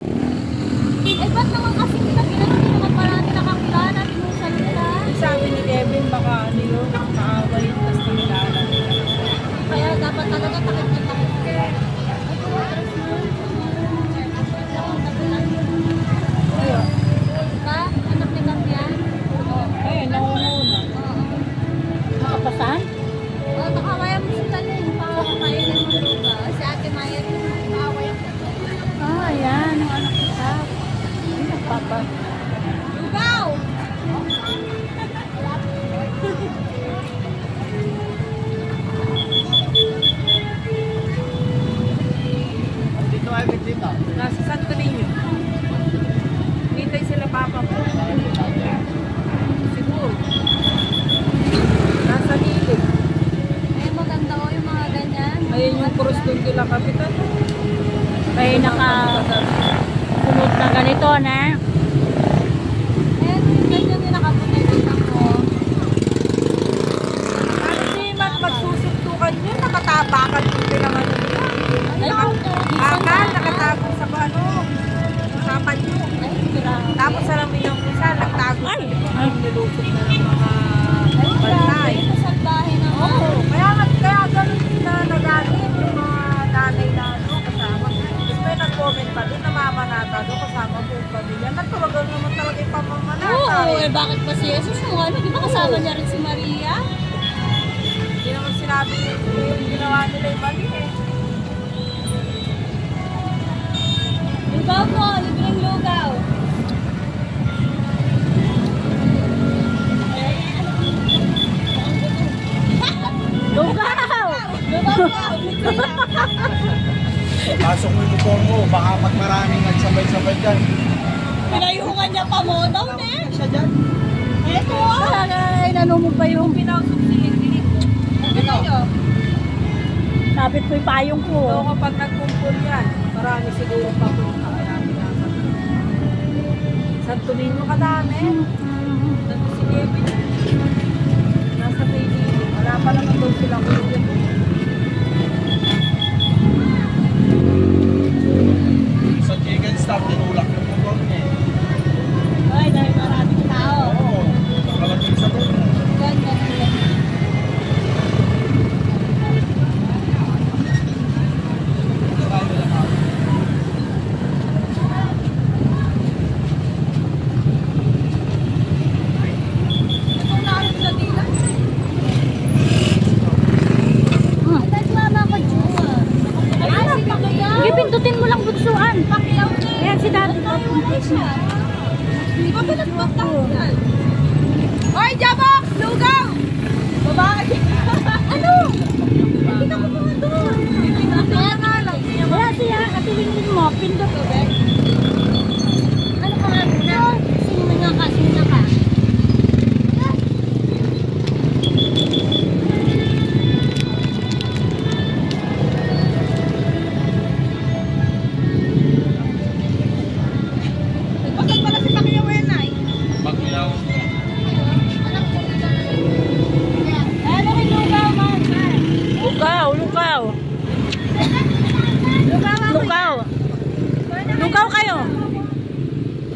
Eh, ba't naman kasi kita pinanong naman parati nakakilala, tinusal nila? Sabi ni Kevin, baka ano yun, nakaaway, tapos nakilala nila. Kaya dapat talaga takit na takit ka. Ayun. Ka? Anak ni Kampian? Ayun, naununa. Nakapasan? Oo, nakawaya mo si Talin. Pakakainin mo ba? Si Ate Maya rin. Pakawaya mo. Ah, ayan, ang anak kita. Ay, nagpapa. Lugaw! Dito ay dito. Nasa Santo Niño. Hintay sila papa mo. Siguro. Nasa Nilig. Ay, maganda ko yung mga ganyan. Ayun yung cross doon kila Kapitan. Kaya nakasunod na ganito na. Ayan, yung ganyan yung nakapunay dito ko. Hindi man magsusuntukan yun, nakatabakan yung pinangan nila. Akal, nakatago sa ano, sa panyo. Ay, grabe. Tapos alam mo yung isa, nagtago sa likod, nilusot na ng mga Ay, bantay. grabe. Kasalbahe na nga. Oo, kaya ganun na nagalit yung mga nanay na ano, kasama. Tapos may nag-comment pa doon, namamanata doon, kasama buong pamilya. Nagtulagan naman talaga yung pamamanata. Oo, eh bakit pa si Jesus mo? Ano, di ba kasama niya rin si Maria? Hindi naman sinabi yung ginawa nila yung mali eh. Lugaw mo, libreng lugaw. Lugaw! Lugaw mo, libre na. Pasok mo yung motor mo, baka pag maraming nagsabay-sabay dyan. Pinayuhan niya pa mo daw, ne? Siya dyan. Eto, Ay, nano mo pa yung Pinausok siling-siling. ano nyo? sabit ko yung payong ko. So kapag nagkumpul yan, marami siguro papunta. Marami naman. Santo Niño kadami. Santo si Kevin. Nasa Maynila. Wala pa naman doon silang ulit. Sa chicken stop, tinulak yung motor niya eh. Ay, dahil maraming tao. Oo, kalapit sa doon. Ganda nila. Itong naanap sa dila. Ay, mama ko, Juma. Ay, si Kakaya. Sige, pindutin mo lang buksuan. Pakilaw na eh. Ayan si Daddy. Ay, wala siya. Di ba pinagpunta ko yan? Hoy, Jabok! Lugaw! Babae! Ano? Hindi ka kumuha doon. Kaya nga lang. Wala siya, katilingin mo, pindot. Ano ka nga na? Sino nga ka? Sino ka? Bakit pala si Pakiyaw ay? Pagkilaw. Ano kay Lugaw, man? Lugaw, lugaw. Lugaw. Lugaw kayo.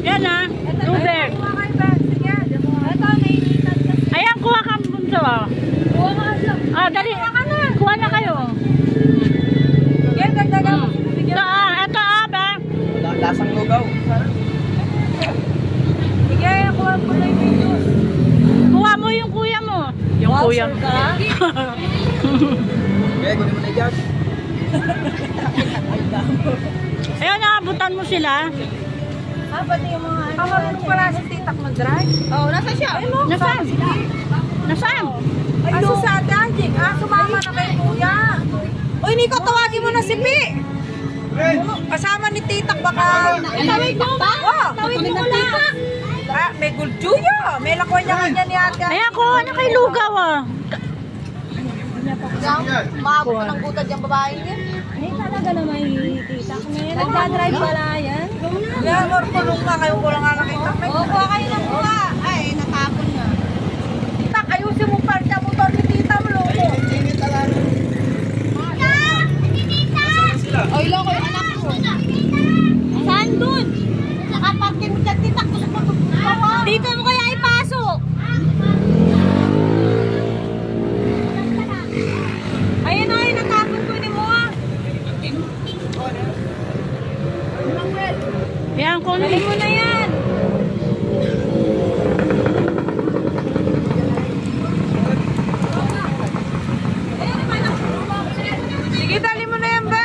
Yan ha, Luber. Ito, nainitan ka. Ayan, kuha ka bunso. Kuha ka lang. Ah, dali. Kuha na kayo. Yan, dagdagan. Ito ba? Lasang lugaw. Sige, kuha ko na yung videos. Kuha mo yung kuya mo. Yung kuya. Okay, kunin mo na dyan. Ayun, nakabutan mo sila. Ah, pati yung mga ano. Marunong pala si Titak mag-drive. Oh, nasa siya? Nasaan? Nasaan? Ay, sa Dajing. Sumama na kay Kuya. Uy, Nico, tawagin mo na si Pi. Kasama ni Titak baka... Tawid mo ba? Tawid mo lang. May guljuyo. May lakwan niya kanya ni ate. Ayan, kuha na kay Lugaw ah. Maabot ko ng gutad yung babae niya. Ay, talaga na may tita. Nagdadrive pala yan. Yan, marunong nga kayo ko lang nga nakita. Oo, kuha kayo ng kuha. Ay, natapon na. Titak, ayusin mo parta motor ni Tita mo, loko. Oy, loko yung anak ko. Saan dun? Yan, Dali kunin mo na yan. Sige, dali mo na yan, ba?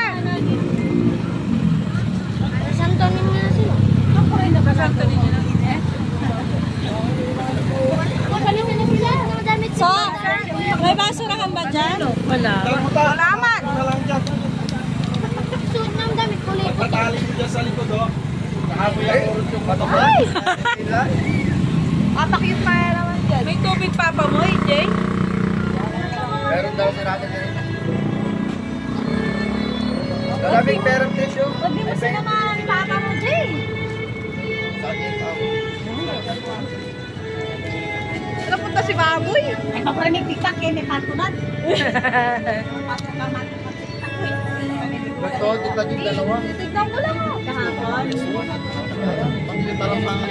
Santonin mo na sila. Nakasanto ninyo na. Palitan na sila. Madamit So, may basurahan ba dyan? Wala. Salamat. Na lang dyan. Suot ng damit kulit. Pagpatali ko dyan sa likod, oh. Nakaboy ang urot yung bato. Apak yung fire naman dyan. May tubig papa mo, AJ? Meron daw si Rabbit rin. Maraming perang tissue. Huwag mo sinamahan papa mo, Jay. Napunta si Baboy. Ay, paparamig tiktak eh, may patunan. Nagtodit lang yung dalawa. Tignan ko lang, oh. Kahapon. Parang mga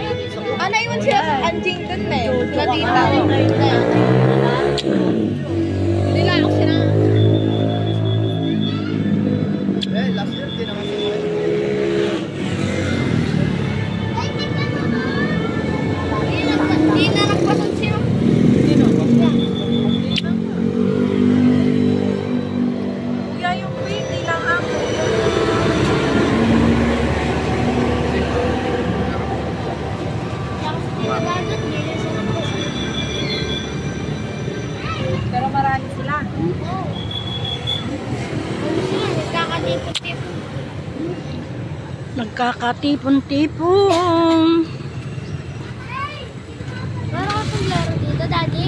Naiwan siya sa anjing dun, eh. Nadita. Nilalok siya na. last year, di naman siya. Ay, tingnan mo. Di na nagpasok siya. Kuya, yung baby lang ako. Pero marami sila. Nagkakatipon-tipon. Meron akong laro dito, Daddy.